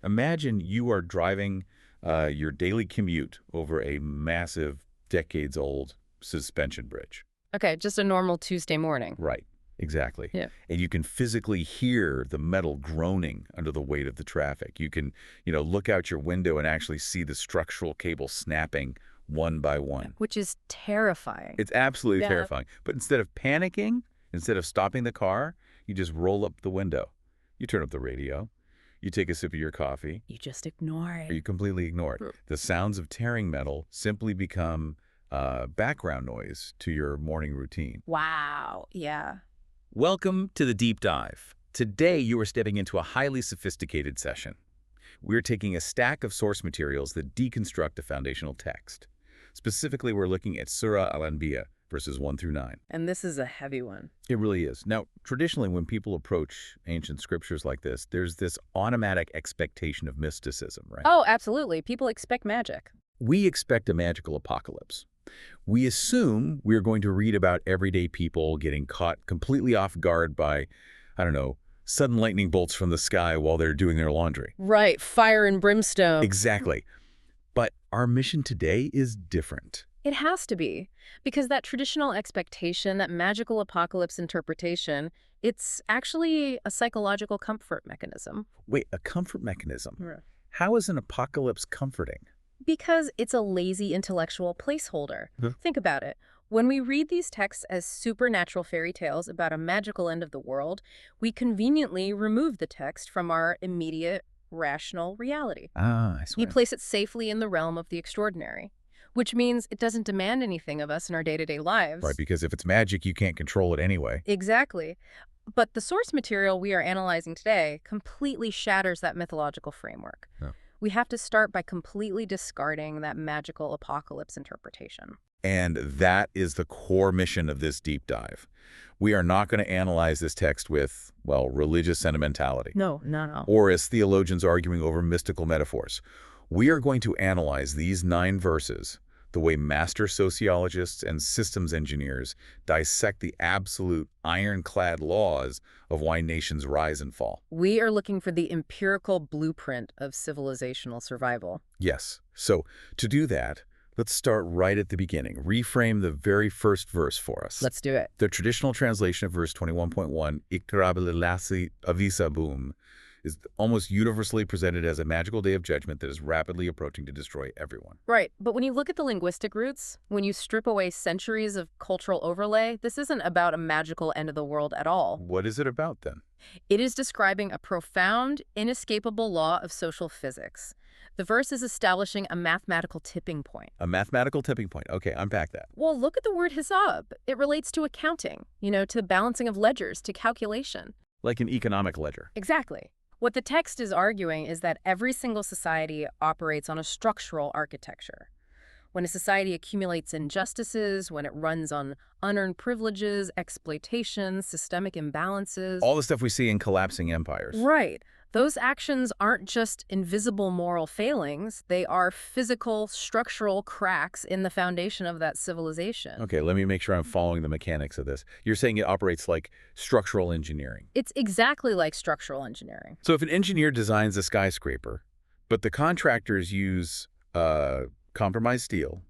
Imagine you are driving your daily commute over a massive, decades-old suspension bridge. Okay, just a normal Tuesday morning. Right, exactly. Yeah. And you can physically hear the metal groaning under the weight of the traffic. You can, look out your window and actually see the structural cable snapping one by one. Which is terrifying. It's absolutely Yeah. terrifying. But instead of panicking, instead of stopping the car, you just roll up the window. You turn up the radio. You take a sip of your coffee. You just ignore Or it. you completely ignore it. The sounds of tearing metal simply become background noise to your morning routine. Wow, yeah. Welcome to the Deep Dive. Today, you are stepping into a highly sophisticated session. We're taking a stack of source materials that deconstruct a foundational text. Specifically, we're looking at Surah Al-Anbiya, verses 1 through 9. And this is a heavy one. It really is. Now, traditionally, when people approach ancient scriptures like this, there's this automatic expectation of mysticism, right? Oh, absolutely. People expect magic. We expect a magical apocalypse. We assume we're going to read about everyday people getting caught completely off guard by, I don't know, sudden lightning bolts from the sky while they're doing their laundry. Right, fire and brimstone. Exactly. But our mission today is different. It has to be, because that traditional expectation, that magical apocalypse interpretation, it's actually a psychological comfort mechanism. Wait, a comfort mechanism? Yeah. How is an apocalypse comforting? Because it's a lazy intellectual placeholder. Huh? Think about it. When we read these texts as supernatural fairy tales about a magical end of the world, we conveniently remove the text from our immediate, rational reality. Ah, I see. We place it safely in the realm of the extraordinary, which means it doesn't demand anything of us in our day-to-day lives. Right, because if it's magic, you can't control it anyway. Exactly. But the source material we are analyzing today completely shatters that mythological framework. Oh. We have to start by completely discarding that magical apocalypse interpretation. And that is the core mission of this deep dive. We are not going to analyze this text with, well, religious sentimentality. No. Or as theologians arguing over mystical metaphors. We are going to analyze these 9 verses the way master sociologists and systems engineers dissect the absolute ironclad laws of why nations rise and fall. We are looking for the empirical blueprint of civilizational survival. Yes. So to do that, let's start right at the beginning. Reframe the very first verse for us. Let's do it. The traditional translation of verse 21.1, Iqtarab lilasi avisa boom, is almost universally presented as a magical day of judgment that is rapidly approaching to destroy everyone. Right, but when you look at the linguistic roots, when you strip away centuries of cultural overlay, this isn't about a magical end of the world at all. What is it about then? It is describing a profound, inescapable law of social physics. The verse is establishing a mathematical tipping point. A mathematical tipping point. Okay, unpack that. Well, look at the word hisab. It relates to accounting, to the balancing of ledgers, to calculation. Like an economic ledger. Exactly. What the text is arguing is that every single society operates on a structural architecture. When a society accumulates injustices, when it runs on unearned privileges, exploitation, systemic imbalances. All the stuff we see in collapsing empires. Right. Those actions aren't just invisible moral failings. They are physical, structural cracks in the foundation of that civilization. Okay, let me make sure I'm following the mechanics of this. You're saying it operates like structural engineering. It's exactly like structural engineering. So if an engineer designs a skyscraper, but the contractors use compromised steel,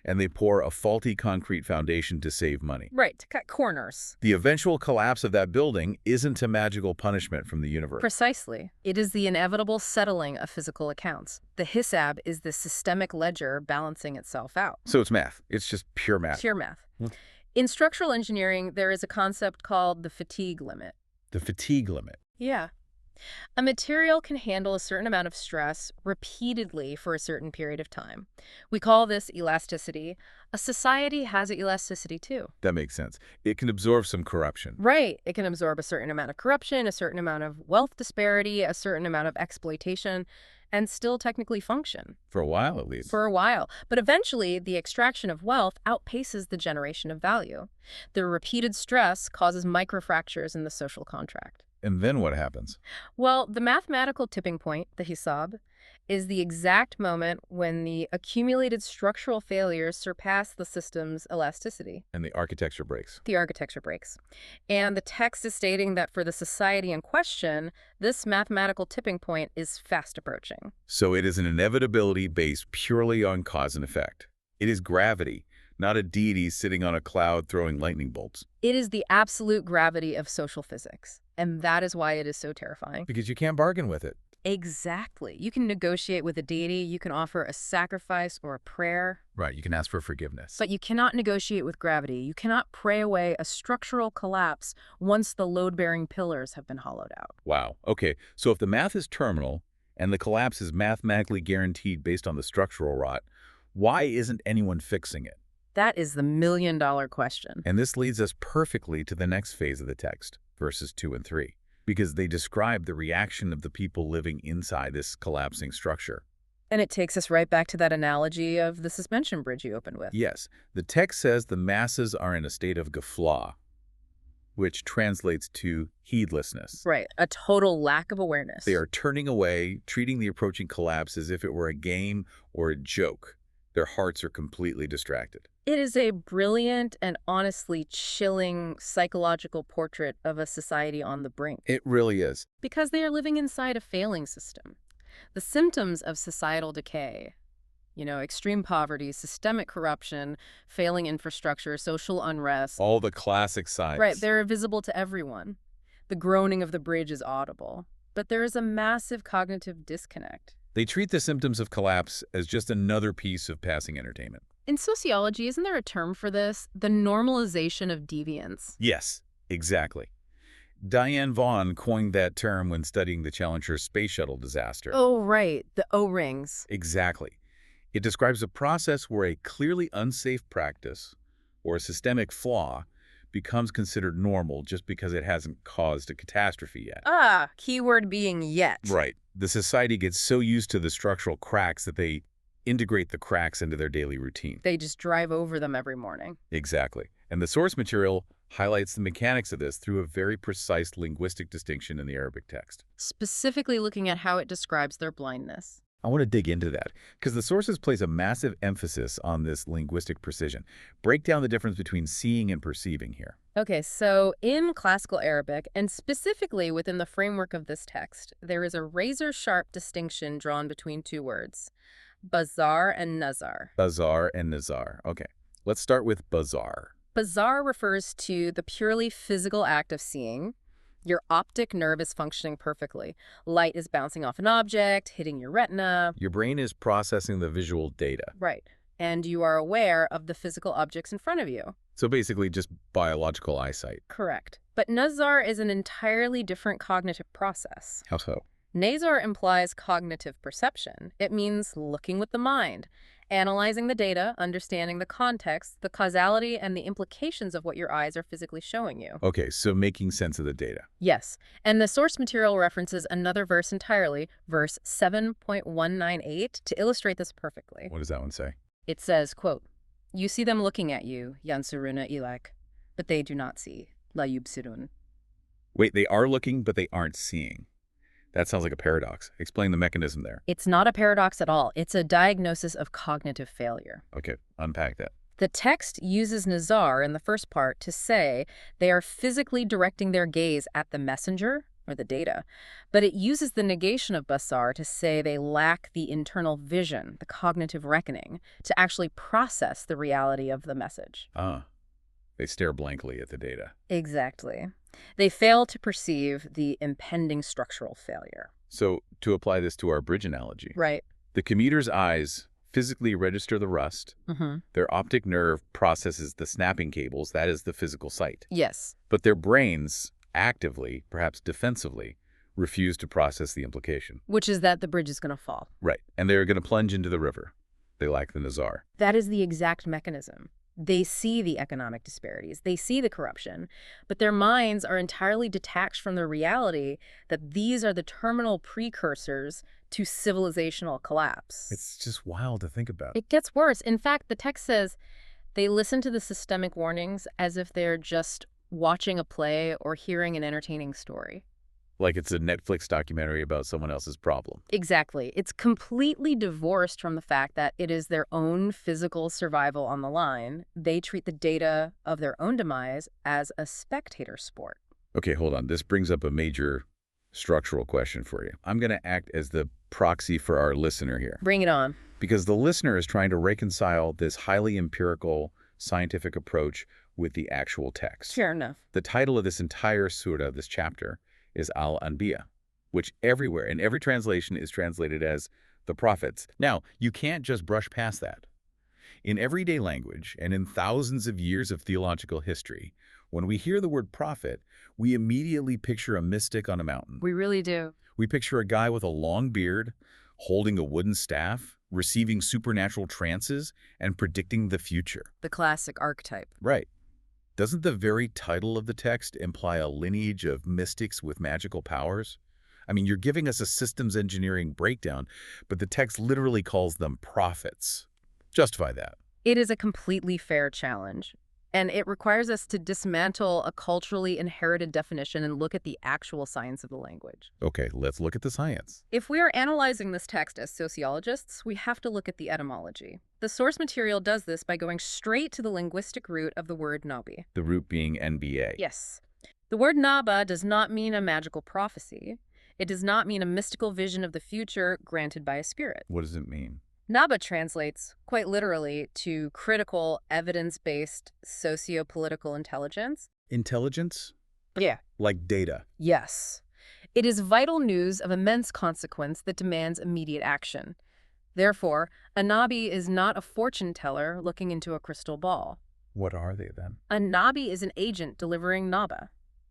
and they pour a faulty concrete foundation to save money. Right, to cut corners. The eventual collapse of that building isn't a magical punishment from the universe. Precisely. It is the inevitable settling of physical accounts. The hisab is the systemic ledger balancing itself out. So it's math. It's just pure math. Pure math. In structural engineering, there is a concept called the fatigue limit. The fatigue limit. Yeah. A material can handle a certain amount of stress repeatedly for a certain period of time. We call this elasticity. A society has elasticity too. That makes sense. It can absorb some corruption. Right. It can absorb a certain amount of corruption, a certain amount of wealth disparity, a certain amount of exploitation, and still technically function. For a while, at least. For a while. But eventually, the extraction of wealth outpaces the generation of value. The repeated stress causes microfractures in the social contract. And then what happens? Well, the mathematical tipping point, the hisab, is the exact moment when the accumulated structural failures surpass the system's elasticity. And the architecture breaks. The architecture breaks. And the text is stating that for the society in question, this mathematical tipping point is fast approaching. So it is an inevitability based purely on cause and effect. It is gravity, not a deity sitting on a cloud throwing lightning bolts. It is the absolute gravity of social physics. And that is why it is so terrifying. Because you can't bargain with it. Exactly. You can negotiate with a deity, you can offer a sacrifice or a prayer. Right, you can ask for forgiveness. But you cannot negotiate with gravity. You cannot pray away a structural collapse once the load-bearing pillars have been hollowed out. Wow. Okay, so if the math is terminal and the collapse is mathematically guaranteed based on the structural rot, why isn't anyone fixing it? That is the million-dollar question. And this leads us perfectly to the next phase of the text, verses 2 and 3, because they describe the reaction of the people living inside this collapsing structure. And it takes us right back to that analogy of the suspension bridge you opened with. Yes, the text says the masses are in a state of gafla, which translates to heedlessness. Right, a total lack of awareness. They are turning away, treating the approaching collapse as if it were a game or a joke. Their hearts are completely distracted. It is a brilliant and honestly chilling psychological portrait of a society on the brink. It really is. Because they are living inside a failing system. The symptoms of societal decay, extreme poverty, systemic corruption, failing infrastructure, social unrest. All the classic signs. Right, they're visible to everyone. The groaning of the bridge is audible. But there is a massive cognitive disconnect. They treat the symptoms of collapse as just another piece of passing entertainment. In sociology, isn't there a term for this? The normalization of deviance. Yes, exactly. Diane Vaughan coined that term when studying the Challenger space shuttle disaster. Oh, right. The O-rings. Exactly. It describes a process where a clearly unsafe practice or a systemic flaw becomes considered normal just because it hasn't caused a catastrophe yet. Ah, keyword being yet. Right. The society gets so used to the structural cracks that they integrate the cracks into their daily routine. They just drive over them every morning. Exactly. And the source material highlights the mechanics of this through a very precise linguistic distinction in the Arabic text. Specifically looking at how it describes their blindness. I want to dig into that because the sources place a massive emphasis on this linguistic precision. Break down the difference between seeing and perceiving here. Okay, so in classical Arabic, and specifically within the framework of this text, there is a razor-sharp distinction drawn between two words, bazar and nazar. Bazar and nazar. Okay, let's start with bazar. Bazar refers to the purely physical act of seeing. Your optic nerve is functioning perfectly. Light is bouncing off an object, hitting your retina. Your brain is processing the visual data. Right. And you are aware of the physical objects in front of you. So basically just biological eyesight. Correct. But nazar is an entirely different cognitive process. How so? Nazar implies cognitive perception. It means looking with the mind, analyzing the data, understanding the context, the causality, and the implications of what your eyes are physically showing you. Okay, so making sense of the data. Yes, and the source material references another verse entirely, verse 7.198, to illustrate this perfectly. What does that one say? It says, quote, "You see them looking at you, yansuruna ilak, but they do not see, la yubsirun." Wait, they are looking, but they aren't seeing. That sounds like a paradox. Explain the mechanism there. It's not a paradox at all. It's a diagnosis of cognitive failure. Okay, unpack that. The text uses nazar in the first part to say they are physically directing their gaze at the messenger, or the data, but it uses the negation of basar to say they lack the internal vision, the cognitive reckoning, to actually process the reality of the message. Ah, they stare blankly at the data. Exactly. They fail to perceive the impending structural failure. So, to apply this to our bridge analogy, Right. the commuter's eyes physically register the rust. Their optic nerve processes the snapping cables, that is the physical sight. Yes. But their brains actively, perhaps defensively, refuse to process the implication. Which is that the bridge is going to fall. Right, and they're going to plunge into the river. They lack the nazar. That is the exact mechanism. They see the economic disparities, they see the corruption, but their minds are entirely detached from the reality that these are the terminal precursors to civilizational collapse. It's just wild to think about. It gets worse. In fact, the text says they listen to the systemic warnings as if they're just watching a play or hearing an entertaining story. Like it's a Netflix documentary about someone else's problem. Exactly. It's completely divorced from the fact that it is their own physical survival on the line. They treat the data of their own demise as a spectator sport. Okay, hold on. This brings up a major structural question for you. I'm going to act as the proxy for our listener here, Bring it on. because the listener is trying to reconcile this highly empirical scientific approach with the actual text. Fair enough. The title of this entire surah, this chapter, is Al-Anbiya, which everywhere, in every translation, is translated as the prophets. Now, you can't just brush past that. In everyday language and in thousands of years of theological history, when we hear the word prophet, we immediately picture a mystic on a mountain. We really do. We picture a guy with a long beard, holding a wooden staff, receiving supernatural trances, and predicting the future. The classic archetype. Right. Doesn't the very title of the text imply a lineage of mystics with magical powers? I mean, you're giving us a systems engineering breakdown, but the text literally calls them prophets. Justify that. It is a completely fair challenge, and it requires us to dismantle a culturally inherited definition and look at the actual science of the language. Okay, let's look at the science. If we are analyzing this text as sociologists, we have to look at the etymology. The source material does this by going straight to the linguistic root of the word nabi. The root being NBA. Yes. The word naba does not mean a magical prophecy. It does not mean a mystical vision of the future granted by a spirit. What does it mean? Naba translates, quite literally, to critical, evidence-based, socio-political intelligence. Intelligence? Yeah. Like data. Yes. It is vital news of immense consequence that demands immediate action. Therefore, a nabi is not a fortune teller looking into a crystal ball. What are they then? A nabi is an agent delivering naba.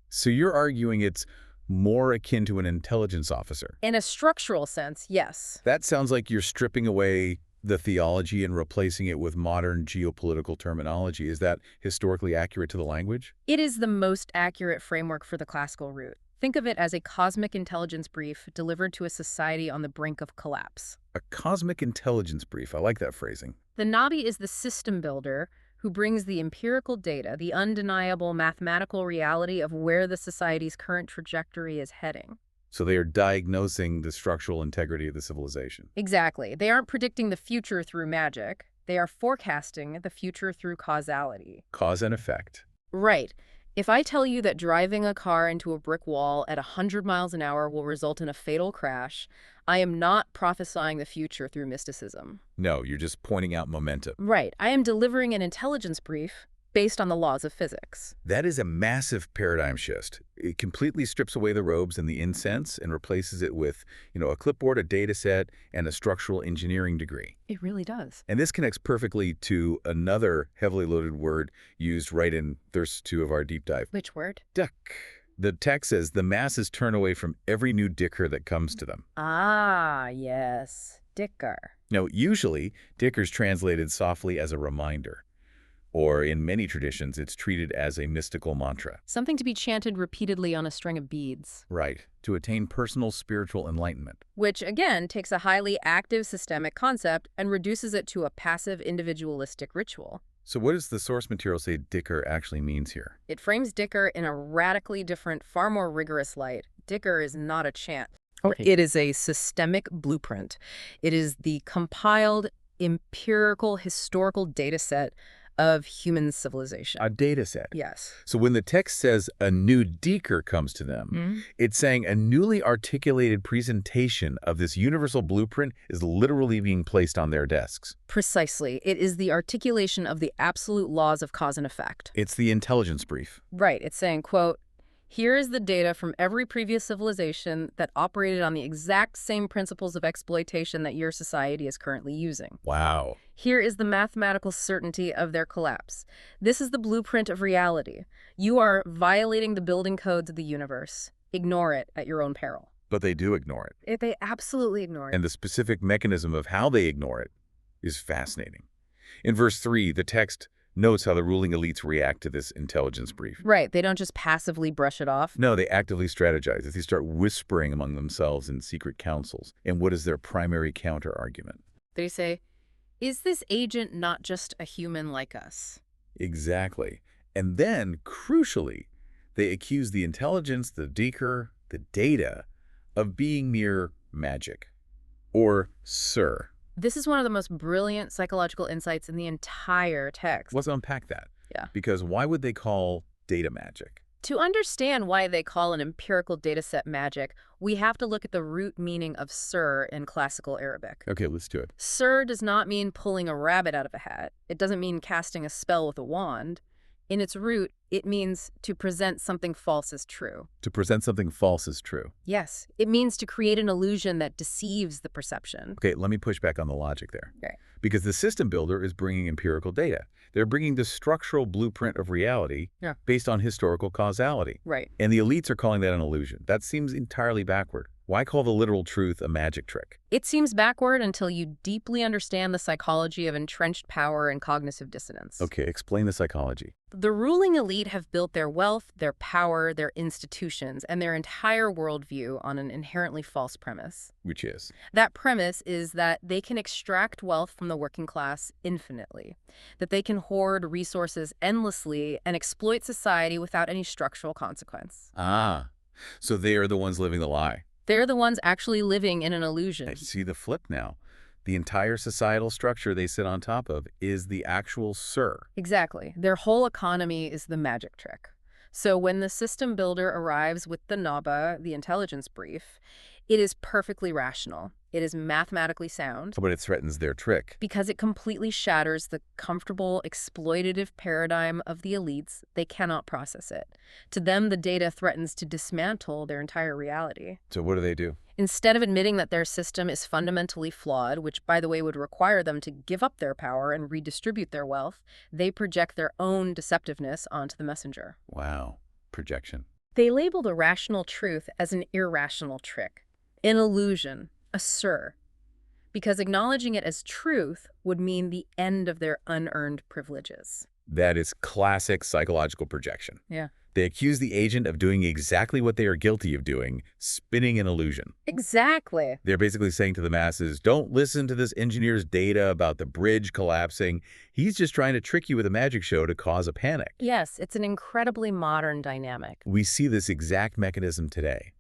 So you're arguing it's more akin to an intelligence officer. In a structural sense, yes. That sounds like you're stripping away the theology and replacing it with modern geopolitical terminology. Is that historically accurate to the language? It is the most accurate framework for the classical root. Think of it as a cosmic intelligence brief delivered to a society on the brink of collapse. A cosmic intelligence brief. I like that phrasing. The nabi is the system builder who brings the empirical data, the undeniable mathematical reality of where the society's current trajectory is heading. So they are diagnosing the structural integrity of the civilization. Exactly. They aren't predicting the future through magic. They are forecasting the future through causality. Cause and effect. Right. If I tell you that driving a car into a brick wall at 100 miles an hour will result in a fatal crash, I am not prophesying the future through mysticism. No, you're just pointing out momentum. Right. I am delivering an intelligence brief based on the laws of physics. That is a massive paradigm shift. It completely strips away the robes and the incense and replaces it with, a clipboard, a data set, and a structural engineering degree. It really does. And this connects perfectly to another heavily loaded word used right in verse 2 of our deep dive. Which word? Duck. The text says the masses turn away from every new dicker that comes to them. Ah, yes. Dicker. Now, usually, dicker's translated softly as a reminder. Or in many traditions, it's treated as a mystical mantra. Something to be chanted repeatedly on a string of beads. Right, to attain personal spiritual enlightenment. Which, again, takes a highly active systemic concept and reduces it to a passive individualistic ritual. So what does the source material say dicker actually means here? It frames dicker in a radically different, far more rigorous light. Dicker is not a chant. Okay. It is a systemic blueprint. It is the compiled, empirical, historical data set of human civilization. A data set. Yes. So when the text says a new deeker comes to them, it's saying a newly articulated presentation of this universal blueprint is literally being placed on their desks. Precisely. It is the articulation of the absolute laws of cause and effect. It's the intelligence brief. Right. It's saying, quote, here is the data from every previous civilization that operated on the exact same principles of exploitation that your society is currently using. Wow. Here is the mathematical certainty of their collapse. This is the blueprint of reality. You are violating the building codes of the universe. Ignore it at your own peril. But they do ignore it. They absolutely ignore it. And the specific mechanism of how they ignore it is fascinating. In verse 3, the text notes how the ruling elites react to this intelligence brief. Right. They don't just passively brush it off. No, they actively strategize. They start whispering among themselves in secret councils. And what is their primary counter-argument? They say, is this agent not just a human like us? Exactly. And then, crucially, they accuse the intelligence, the deeker, the data of being mere magic, or Sir. This is one of the most brilliant psychological insights in the entire text. Let's unpack that. Yeah. Because why would they call data magic? To understand why they call an empirical dataset magic, we have to look at the root meaning of Sir in classical Arabic. Okay, let's do it. Sir does not mean pulling a rabbit out of a hat. It doesn't mean casting a spell with a wand. In its root, it means to present something false as true. To present something false as true. Yes, it means to create an illusion that deceives the perception. Okay, let me push back on the logic there. Okay. Because the system builder is bringing empirical data. They're bringing the structural blueprint of reality based on historical causality. Right. And the elites are calling that an illusion. That seems entirely backward. Why call the literal truth a magic trick? It seems backward until you deeply understand the psychology of entrenched power and cognitive dissonance. Okay, explain the psychology. The ruling elite have built their wealth, their power, their institutions, and their entire worldview on an inherently false premise. Which is? That premise is that they can extract wealth from the working class infinitely, that they can hoard resources endlessly and exploit society without any structural consequence. Ah, so they are the ones living the lie. They're the ones actually living in an illusion. I see the flip now. The entire societal structure they sit on top of is the actual Sir. Exactly. Their whole economy is the magic trick. So when the system builder arrives with the NABA, the intelligence brief, it is perfectly rational. It is mathematically sound. But it threatens their trick. Because it completely shatters the comfortable, exploitative paradigm of the elites. They cannot process it. To them, the data threatens to dismantle their entire reality. So what do? Instead of admitting that their system is fundamentally flawed, which, by the way, would require them to give up their power and redistribute their wealth, they project their own deceptiveness onto the messenger. Wow. Projection. They label the rational truth as an irrational trick, an illusion, a Sir, because acknowledging it as truth would mean the end of their unearned privileges. That is classic psychological projection. Yeah. They accuse the agent of doing exactly what they are guilty of doing, spinning an illusion. Exactly. They're basically saying to the masses, don't listen to this engineer's data about the bridge collapsing. He's just trying to trick you with a magic show to cause a panic. Yes, it's an incredibly modern dynamic. We see this exact mechanism today.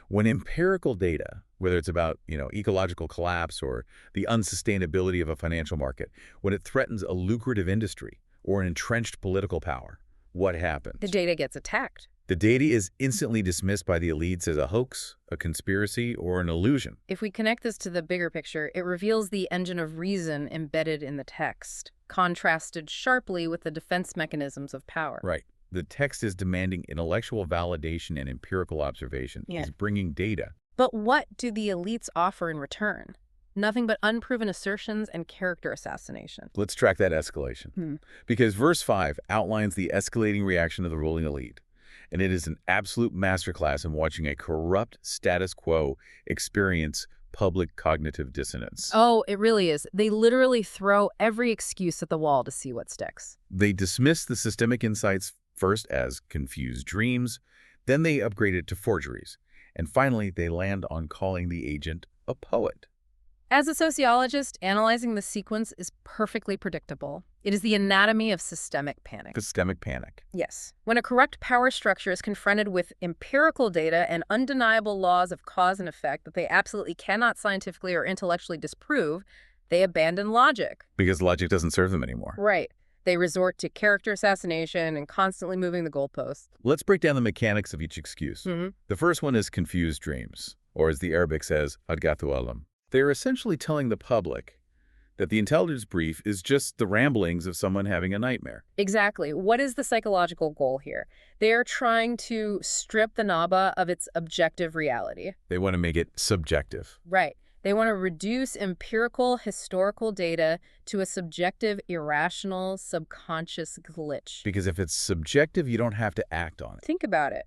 When empirical data, whether it's about, ecological collapse or the unsustainability of a financial market, when it threatens a lucrative industry or an entrenched political power, what happens? The data gets attacked. The data is instantly dismissed by the elites as a hoax, a conspiracy, or an illusion. If we connect this to the bigger picture, it reveals the engine of reason embedded in the text, contrasted sharply with the defense mechanisms of power. Right. The text is demanding intellectual validation and empirical observation. Yeah. It's bringing data. But what do the elites offer in return? Nothing but unproven assertions and character assassination. Let's track that escalation. Because verse 5 outlines the escalating reaction of the ruling elite. And it is an absolute masterclass in watching a corrupt status quo experience public cognitive dissonance. Oh, it really is. They literally throw every excuse at the wall to see what sticks. They dismiss the systemic insights first as confused dreams, then they upgrade it to forgeries, and finally they land on calling the agent a poet. As a sociologist, analyzing the sequence is perfectly predictable. It is the anatomy of systemic panic. Systemic panic. Yes. When a correct power structure is confronted with empirical data and undeniable laws of cause and effect that they absolutely cannot scientifically or intellectually disprove, they abandon logic. Because logic doesn't serve them anymore. Right. They resort to character assassination and constantly moving the goalposts. Let's break down the mechanics of each excuse. The first one is confused dreams, or as the Arabic says, adgathu alam. They're essentially telling the public that the intelligence brief is just the ramblings of someone having a nightmare. Exactly. What is the psychological goal here? They are trying to strip the NABA of its objective reality. They want to make it subjective. Right. They want to reduce empirical, historical data to a subjective, irrational, subconscious glitch. Because if it's subjective, you don't have to act on it. Think about it.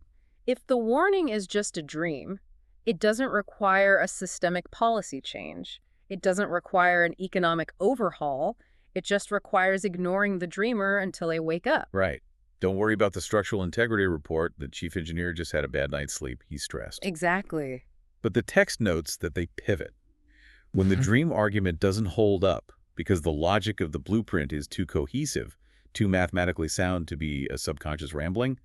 If the warning is just a dream, it doesn't require a systemic policy change. It doesn't require an economic overhaul. It just requires ignoring the dreamer until they wake up. Right. Don't worry about the structural integrity report. The chief engineer just had a bad night's sleep. He's stressed. Exactly. But the text notes that they pivot. When the dream argument doesn't hold up because the logic of the blueprint is too cohesive, too mathematically sound to be a subconscious rambling,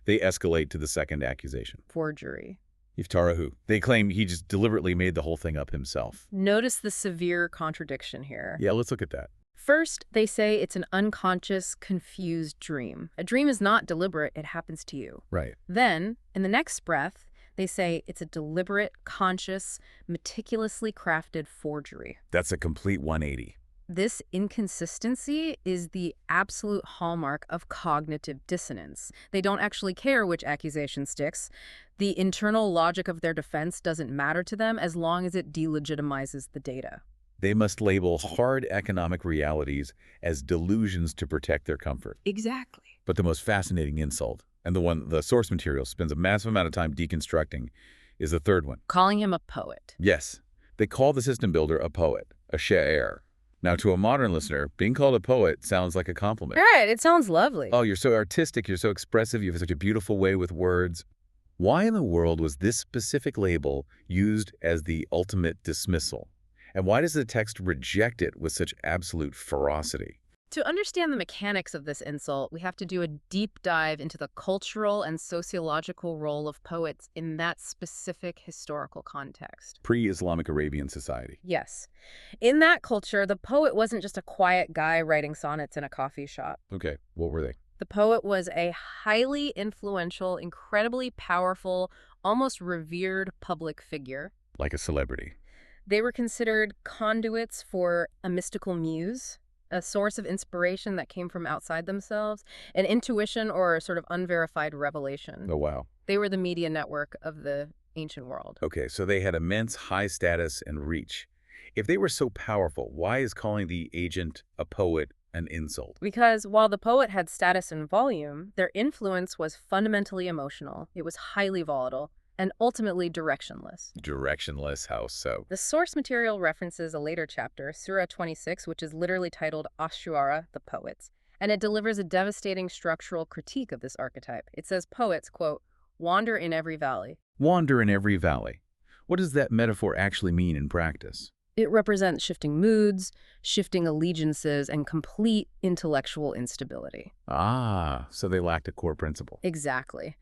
they escalate to the second accusation. Forgery. Iftarahu. They claim he just deliberately made the whole thing up himself. Notice the severe contradiction here. Yeah, let's look at that. First, they say it's an unconscious, confused dream. A dream is not deliberate, it happens to you. Right. Then, in the next breath, they say it's a deliberate, conscious, meticulously crafted forgery. That's a complete 180. This inconsistency is the absolute hallmark of cognitive dissonance. They don't actually care which accusation sticks. The internal logic of their defense doesn't matter to them as long as it delegitimizes the data. They must label hard economic realities as delusions to protect their comfort. Exactly. But the most fascinating insult, and the one the source material spends a massive amount of time deconstructing, is the third one. Calling him a poet. Yes, they call the system builder a poet, a sha'ir. Now, to a modern listener, being called a poet sounds like a compliment. Right, it sounds lovely. Oh, you're so artistic, you're so expressive, you have such a beautiful way with words. Why in the world was this specific label used as the ultimate dismissal? And why does the text reject it with such absolute ferocity? To understand the mechanics of this insult, we have to do a deep dive into the cultural and sociological role of poets in that specific historical context. Pre-Islamic Arabian society. Yes. In that culture, the poet wasn't just a quiet guy writing sonnets in a coffee shop. Okay, what were they? The poet was a highly influential, incredibly powerful, almost revered public figure. Like a celebrity. They were considered conduits for a mystical muse, a source of inspiration that came from outside themselves, an intuition or a sort of unverified revelation. Oh, wow. They were the media network of the ancient world. Okay, so they had immense high status and reach. If they were so powerful, why is calling the agent a poet an insult? Because while the poet had status and volume, their influence was fundamentally emotional. It was highly volatile and ultimately directionless. Directionless, how so? The source material references a later chapter, Surah 26, which is literally titled Ash-Shu'ara, the Poets, and it delivers a devastating structural critique of this archetype. It says poets, quote, wander in every valley. Wander in every valley. What does that metaphor actually mean in practice? It represents shifting moods, shifting allegiances, and complete intellectual instability. Ah, so they lacked a core principle. Exactly.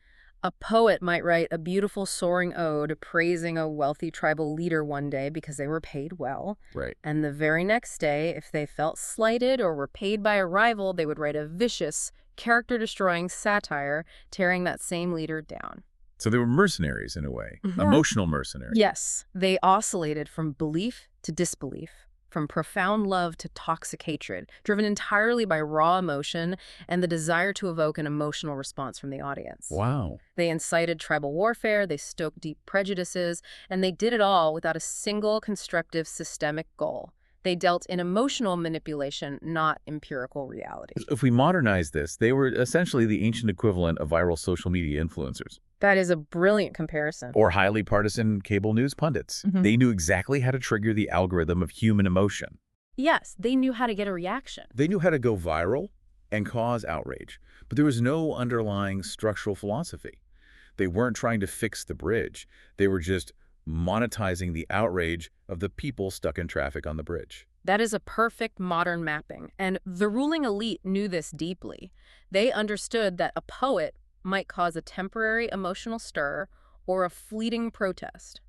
A poet might write a beautiful soaring ode praising a wealthy tribal leader one day because they were paid well. Right. And the very next day, if they felt slighted or were paid by a rival, they would write a vicious, character-destroying satire tearing that same leader down. So they were mercenaries in a way, Yeah. emotional mercenaries. Yes, they oscillated from belief to disbelief, from profound love to toxic hatred, driven entirely by raw emotion and the desire to evoke an emotional response from the audience. Wow. They incited tribal warfare, they stoked deep prejudices, and they did it all without a single constructive systemic goal. They dealt in emotional manipulation, not empirical reality. If we modernize this, they were essentially the ancient equivalent of viral social media influencers. That is a brilliant comparison. Or highly partisan cable news pundits. Mhm. They knew exactly how to trigger the algorithm of human emotion. Yes, they knew how to get a reaction. They knew how to go viral and cause outrage, but there was no underlying structural philosophy. They weren't trying to fix the bridge. They were just monetizing the outrage of the people stuck in traffic on the bridge. That is a perfect modern mapping, and the ruling elite knew this deeply. They understood that a poet might cause a temporary emotional stir or a fleeting protest.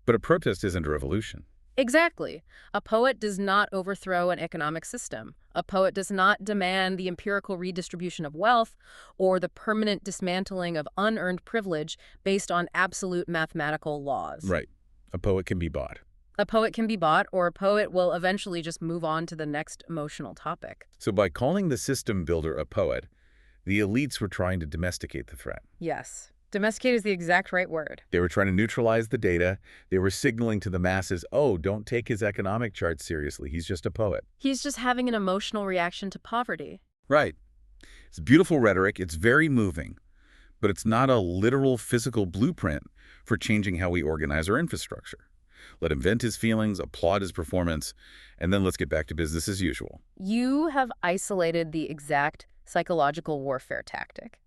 But a protest isn't a revolution. Exactly. A poet does not overthrow an economic system. A poet does not demand the empirical redistribution of wealth or the permanent dismantling of unearned privilege based on absolute mathematical laws. Right. A poet can be bought. A poet can be bought, or a poet will eventually just move on to the next emotional topic. So by calling the system builder a poet, the elites were trying to domesticate the threat. Yes. Domesticate is the exact right word. They were trying to neutralize the data. They were signaling to the masses, oh, don't take his economic charts seriously. He's just a poet. He's just having an emotional reaction to poverty. Right. It's beautiful rhetoric. It's very moving. But it's not a literal physical blueprint for changing how we organize our infrastructure. Let him vent his feelings, applaud his performance, and then let's get back to business as usual. You have isolated the exact psychological warfare tactic.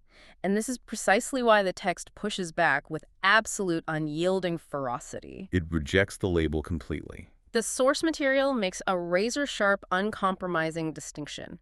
And this is precisely why the text pushes back with absolute unyielding ferocity. It rejects the label completely. The source material makes a razor-sharp, uncompromising distinction.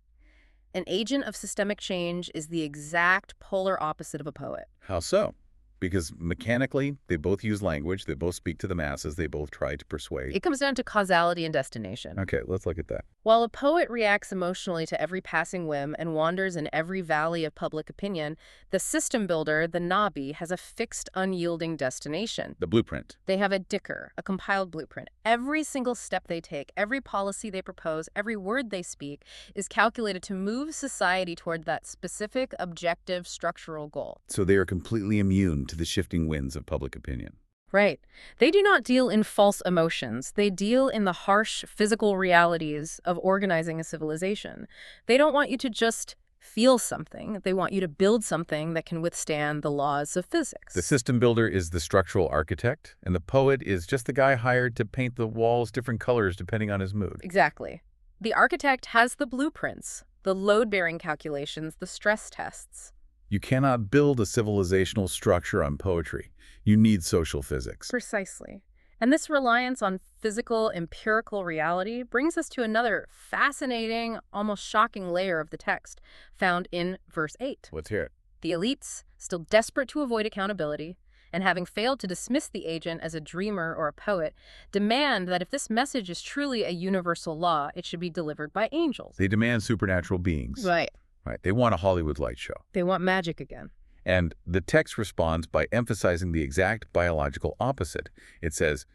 An agent of systemic change is the exact polar opposite of a poet. How so? Because mechanically, they both use language, they both speak to the masses, they both try to persuade. It comes down to causality and destination. Okay, let's look at that. While a poet reacts emotionally to every passing whim and wanders in every valley of public opinion, the system builder, the Nabi, has a fixed, unyielding destination. The blueprint. They have a dicker, a compiled blueprint. Every single step they take, every policy they propose, every word they speak is calculated to move society toward that specific, objective, structural goal. So they are completely immune to the shifting winds of public opinion. Right. They do not deal in false emotions. They deal in the harsh physical realities of organizing a civilization. They don't want you to just feel something. They want you to build something that can withstand the laws of physics. The system builder is the structural architect, and the poet is just the guy hired to paint the walls different colors depending on his mood. Exactly. The architect has the blueprints, the load-bearing calculations, the stress tests. You cannot build a civilizational structure on poetry. You need social physics. Precisely. And this reliance on physical, empirical reality brings us to another fascinating, almost shocking layer of the text found in verse 8. Let's hear it. The elites, still desperate to avoid accountability, and having failed to dismiss the agent as a dreamer or a poet, demand that if this message is truly a universal law, it should be delivered by angels. They demand supernatural beings. Right. Right. They want a Hollywood light show. They want magic again. And the text responds by emphasizing the exact biological opposite. It says,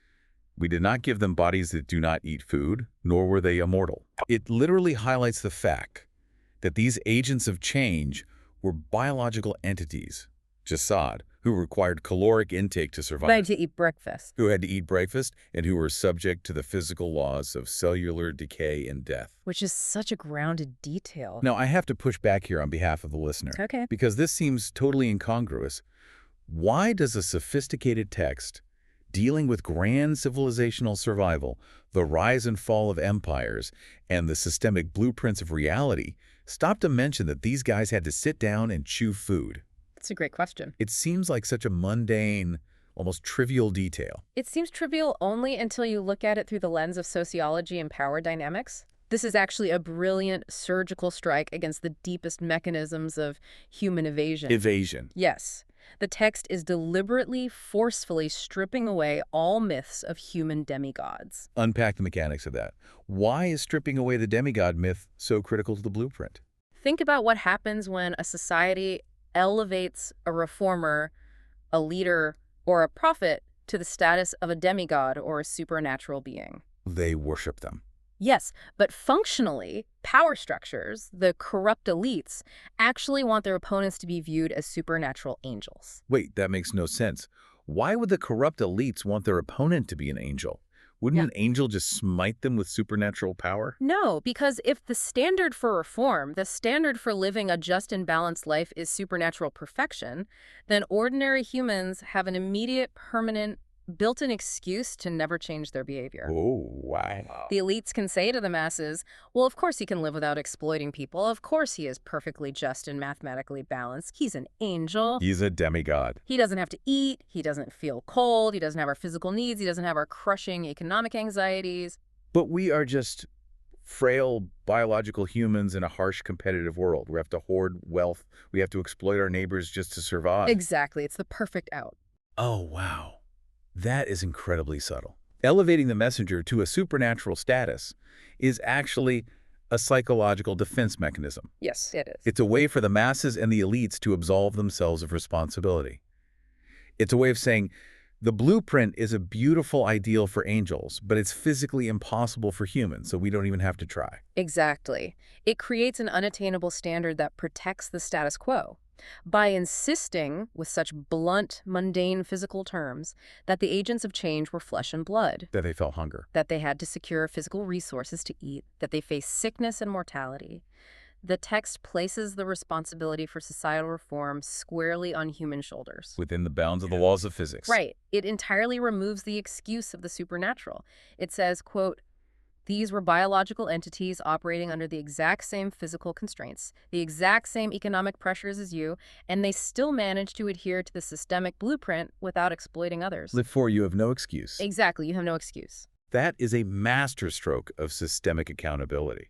"We did not give them bodies that do not eat food, nor were they immortal." It literally highlights the fact that these agents of change were biological entities, jasad, who required caloric intake to survive. They had to eat breakfast. Who had to eat breakfast and who were subject to the physical laws of cellular decay and death. Which is such a grounded detail. Now, I have to push back here on behalf of the listener. Okay. Because this seems totally incongruous. Why does a sophisticated text dealing with grand civilizational survival, the rise and fall of empires, and the systemic blueprints of reality stop to mention that these guys had to sit down and chew food? That's a great question. It seems like such a mundane, almost trivial detail. It seems trivial only until you look at it through the lens of sociology and power dynamics. This is actually a brilliant surgical strike against the deepest mechanisms of human evasion. Evasion. Yes. The text is deliberately, forcefully stripping away all myths of human demigods. Unpack the mechanics of that. Why is stripping away the demigod myth so critical to the blueprint? Think about what happens when a society elevates a reformer, a leader, or a prophet to the status of a demigod or a supernatural being. They worship them. Yes, but functionally, power structures, the corrupt elites, actually want their opponents to be viewed as supernatural angels. Wait, that makes no sense. Why would the corrupt elites want their opponent to be an angel? Wouldn't an angel just smite them with supernatural power? No, because if the standard for reform, the standard for living a just and balanced life is supernatural perfection, then ordinary humans have an immediate, permanent, built-in excuse to never change their behavior. Oh, wow. The elites can say to the masses, well, of course he can live without exploiting people. Of course he is perfectly just and mathematically balanced. He's an angel. He's a demigod. He doesn't have to eat. He doesn't feel cold. He doesn't have our physical needs. He doesn't have our crushing economic anxieties. But we are just frail biological humans in a harsh competitive world. We have to hoard wealth. We have to exploit our neighbors just to survive. Exactly. It's the perfect out. Oh, wow. That is incredibly subtle. Elevating the messenger to a supernatural status is actually a psychological defense mechanism. Yes, it is. It's a way for the masses and the elites to absolve themselves of responsibility. It's a way of saying, the blueprint is a beautiful ideal for angels, but it's physically impossible for humans, so we don't even have to try. Exactly. It creates an unattainable standard that protects the status quo. By insisting, with such blunt, mundane physical terms, that the agents of change were flesh and blood, That they felt hunger. that they had to secure physical resources to eat, that they faced sickness and mortality, the text places the responsibility for societal reform squarely on human shoulders. Within the bounds of the laws of physics. Right. It entirely removes the excuse of the supernatural. It says, quote, these were biological entities operating under the exact same physical constraints, the exact same economic pressures as you, and they still managed to adhere to the systemic blueprint without exploiting others. Live for you have no excuse. Exactly. You have no excuse. That is a masterstroke of systemic accountability.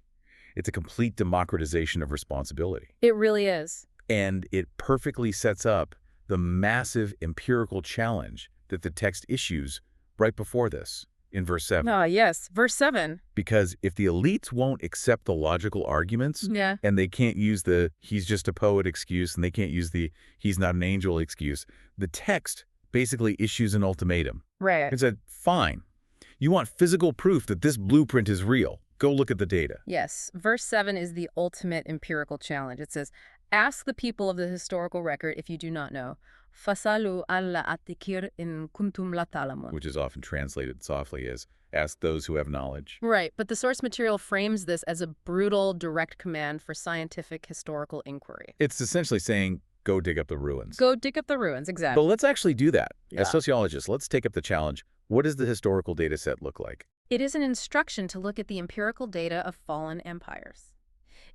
It's a complete democratization of responsibility. It really is. And it perfectly sets up the massive empirical challenge that the text issues right before this, in verse 7. Ah, yes. Verse 7. Because if the elites won't accept the logical arguments, Yeah. and they can't use the he's just a poet excuse, and they can't use the he's not an angel excuse, the text basically issues an ultimatum. Right. It said, fine, you want physical proof that this blueprint is real. Go look at the data. Yes. Verse 7 is the ultimate empirical challenge. It says, ask the people of the historical record if you do not know. Fasalu alla atikir in kuntum la talamun. Which is often translated softly as, ask those who have knowledge. Right, but the source material frames this as a brutal, direct command for scientific historical inquiry. It's essentially saying, go dig up the ruins. Go dig up the ruins, exactly. But let's actually do that. Yeah. As sociologists, let's take up the challenge. What does the historical data set look like? It is an instruction to look at the empirical data of fallen empires.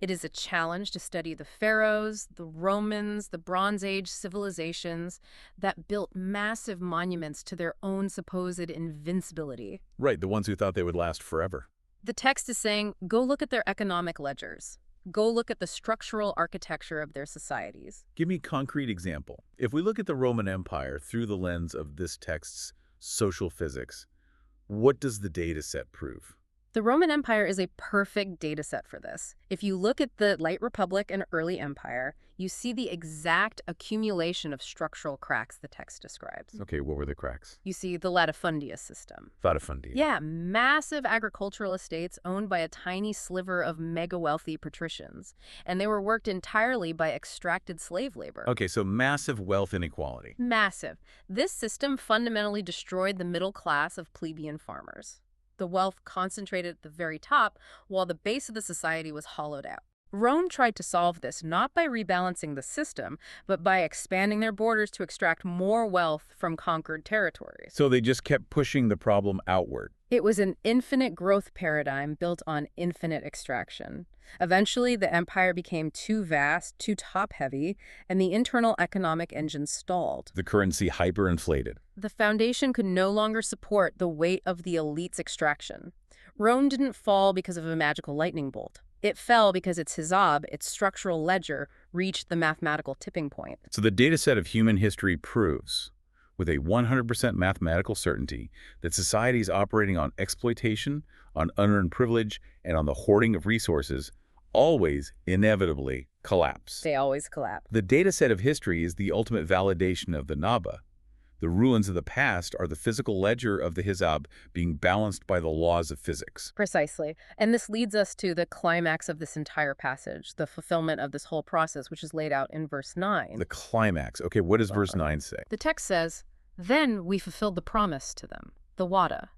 It is a challenge to study the pharaohs, the Romans, the Bronze Age civilizations that built massive monuments to their own supposed invincibility. Right, the ones who thought they would last forever. The text is saying, go look at their economic ledgers. Go look at the structural architecture of their societies. Give me a concrete example. If we look at the Roman Empire through the lens of this text's social physics, what does the data set prove? The Roman Empire is a perfect data set for this. If you look at the late Republic and early Empire, you see the exact accumulation of structural cracks the text describes. Okay, what were the cracks? You see the latifundia system. Latifundia. Yeah, massive agricultural estates owned by a tiny sliver of mega-wealthy patricians. And they were worked entirely by extracted slave labor. Okay, so massive wealth inequality. Massive. This system fundamentally destroyed the middle class of plebeian farmers. The wealth concentrated at the very top, while the base of the society was hollowed out. Rome tried to solve this not by rebalancing the system, but by expanding their borders to extract more wealth from conquered territories. So they just kept pushing the problem outward. It was an infinite growth paradigm built on infinite extraction. Eventually, the empire became too vast, too top-heavy, and the internal economic engine stalled. The currency hyperinflated. The foundation could no longer support the weight of the elite's extraction. Rome didn't fall because of a magical lightning bolt. It fell because its hizab, its structural ledger, reached the mathematical tipping point. So the data set of human history proves, with a 100% mathematical certainty, that societies operating on exploitation, on unearned privilege, and on the hoarding of resources always inevitably collapse. They always collapse. The data set of history is the ultimate validation of the Naba. The ruins of the past are the physical ledger of the hizab being balanced by the laws of physics. Precisely. And this leads us to the climax of this entire passage, the fulfillment of this whole process, which is laid out in verse 9. The climax. Okay, what does verse 9 say? The text says, then we fulfilled the promise to them, the wada,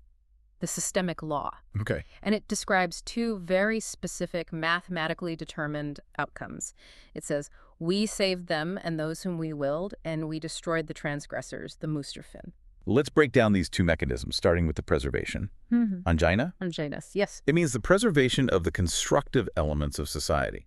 the systemic law. Okay. And it describes two very specific, mathematically determined outcomes. It says, we saved them and those whom we willed, and we destroyed the transgressors, the mustarfin. Let's break down these two mechanisms, starting with the preservation. Angina? Anginas, yes. It means the preservation of the constructive elements of society.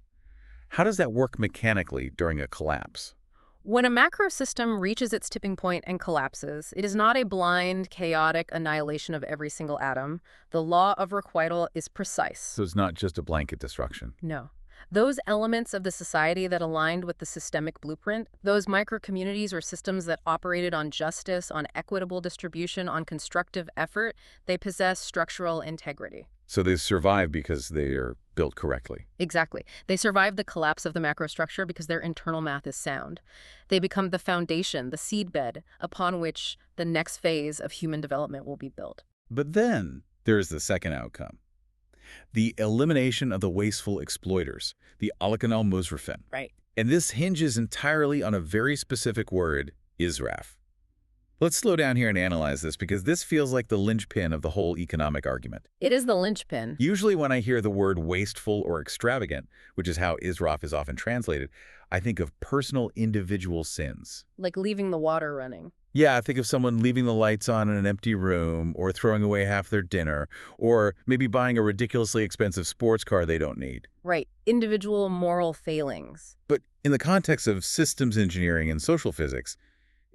How does that work mechanically during a collapse? When a macro system reaches its tipping point and collapses, it is not a blind, chaotic annihilation of every single atom. The law of requital is precise. So it's not just a blanket destruction. No. Those elements of the society that aligned with the systemic blueprint, those micro-communities or systems that operated on justice, on equitable distribution, on constructive effort, they possess structural integrity. So they survive because they are built correctly. Exactly. They survive the collapse of the macrostructure because their internal math is sound. They become the foundation, the seedbed, upon which the next phase of human development will be built. But then there is the second outcome. The elimination of the wasteful exploiters, the alakan al-musrifin. Right. And this hinges entirely on a very specific word, israf. Let's slow down here and analyze this because this feels like the linchpin of the whole economic argument. It is the linchpin. Usually when I hear the word wasteful or extravagant, which is how israf is often translated, I think of personal individual sins. Like leaving the water running. Yeah, I think of someone leaving the lights on in an empty room, or throwing away half their dinner, or maybe buying a ridiculously expensive sports car they don't need. Right. Individual moral failings. But in the context of systems engineering and social physics,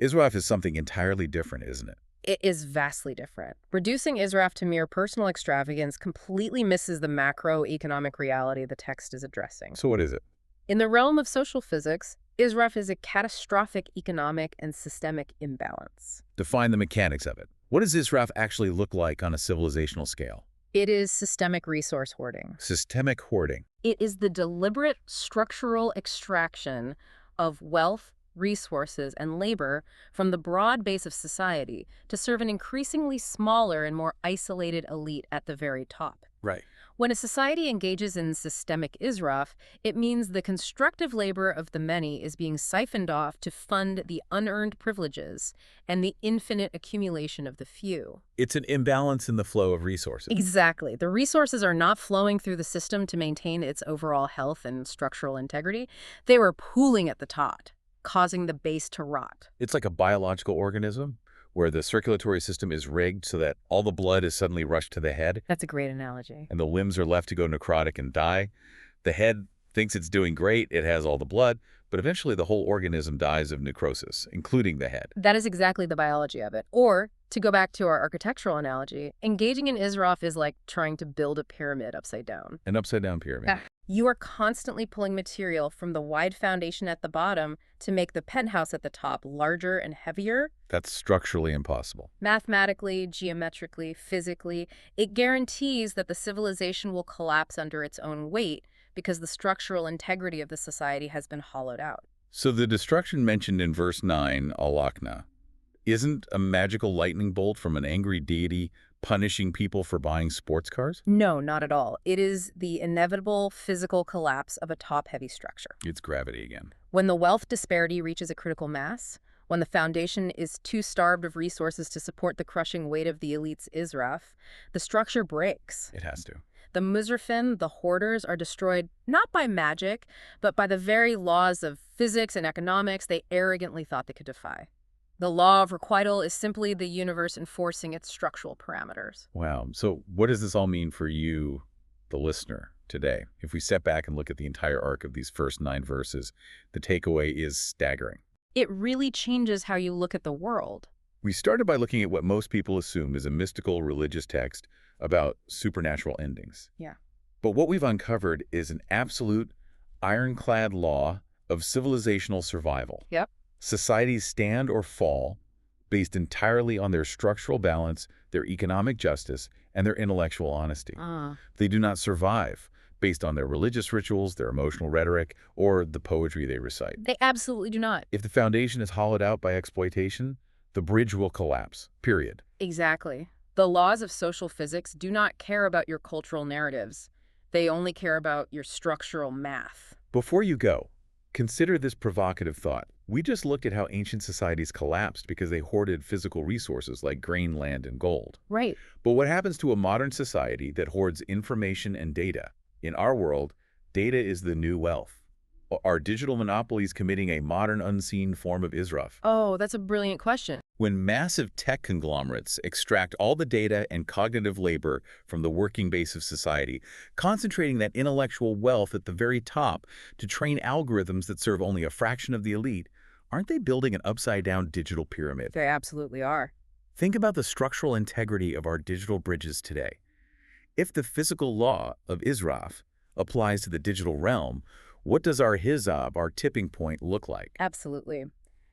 israf is something entirely different, isn't it? It is vastly different. Reducing israf to mere personal extravagance completely misses the macroeconomic reality the text is addressing. So what is it? In the realm of social physics, Israf is a catastrophic economic and systemic imbalance. Define the mechanics of it. What does Israf actually look like on a civilizational scale? It is systemic resource hoarding. Systemic hoarding. It is the deliberate structural extraction of wealth, resources, and labor from the broad base of society to serve an increasingly smaller and more isolated elite at the very top. Right. When a society engages in systemic israf, it means the constructive labor of the many is being siphoned off to fund the unearned privileges and the infinite accumulation of the few. It's an imbalance in the flow of resources. Exactly. The resources are not flowing through the system to maintain its overall health and structural integrity. They were pooling at the top, causing the base to rot. It's like a biological organism where the circulatory system is rigged so that all the blood is suddenly rushed to the head That's a great analogy. and the limbs are left to go necrotic and die. The head thinks it's doing great, it has all the blood, but eventually the whole organism dies of necrosis, including the head. That is exactly the biology of it. Or, to go back to our architectural analogy, engaging in israf is like trying to build a pyramid upside down. An upside-down pyramid. You are constantly pulling material from the wide foundation at the bottom to make the penthouse at the top larger and heavier. That's structurally impossible. Mathematically, geometrically, physically, it guarantees that the civilization will collapse under its own weight because the structural integrity of the society has been hollowed out. So the destruction mentioned in verse 9, Al-Akna, isn't a magical lightning bolt from an angry deity punishing people for buying sports cars? No, not at all. It is the inevitable physical collapse of a top-heavy structure. It's gravity again. When the wealth disparity reaches a critical mass, when the foundation is too starved of resources to support the crushing weight of the elite's israf, the structure breaks. It has to. The Muzrafin, the hoarders, are destroyed not by magic, but by the very laws of physics and economics they arrogantly thought they could defy. The law of requital is simply the universe enforcing its structural parameters. Wow. So what does this all mean for you, the listener, today? If we step back and look at the entire arc of these first 9 verses, the takeaway is staggering. It really changes how you look at the world. We started by looking at what most people assume is a mystical religious text about supernatural endings. Yeah. But what we've uncovered is an absolute, ironclad law of civilizational survival. Yep. Societies stand or fall based entirely on their structural balance, their economic justice, and their intellectual honesty. They do not survive based on their religious rituals, their emotional rhetoric, or the poetry they recite. They absolutely do not. If the foundation is hollowed out by exploitation, the bridge will collapse, period. Exactly. The laws of social physics do not care about your cultural narratives. They only care about your structural math. Before you go, consider this provocative thought. We just looked at how ancient societies collapsed because they hoarded physical resources like grain, land, and gold. Right. But what happens to a modern society that hoards information and data? In our world, data is the new wealth. Are digital monopolies committing a modern unseen form of israf? Oh, that's a brilliant question. When massive tech conglomerates extract all the data and cognitive labor from the working base of society, concentrating that intellectual wealth at the very top to train algorithms that serve only a fraction of the elite, aren't they building an upside-down digital pyramid? They absolutely are. Think about the structural integrity of our digital bridges today. If the physical law of israf applies to the digital realm, what does our hizab, our tipping point, look like? Absolutely.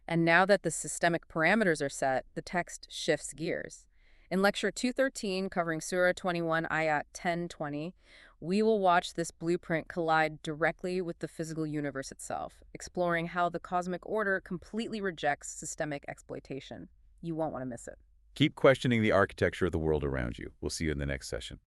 And now that the systemic parameters are set, the text shifts gears. In Lecture 213, covering Surah 21, Ayat 10-20, we will watch this blueprint collide directly with the physical universe itself, exploring how the cosmic order completely rejects systemic exploitation. You won't want to miss it. Keep questioning the architecture of the world around you. We'll see you in the next session.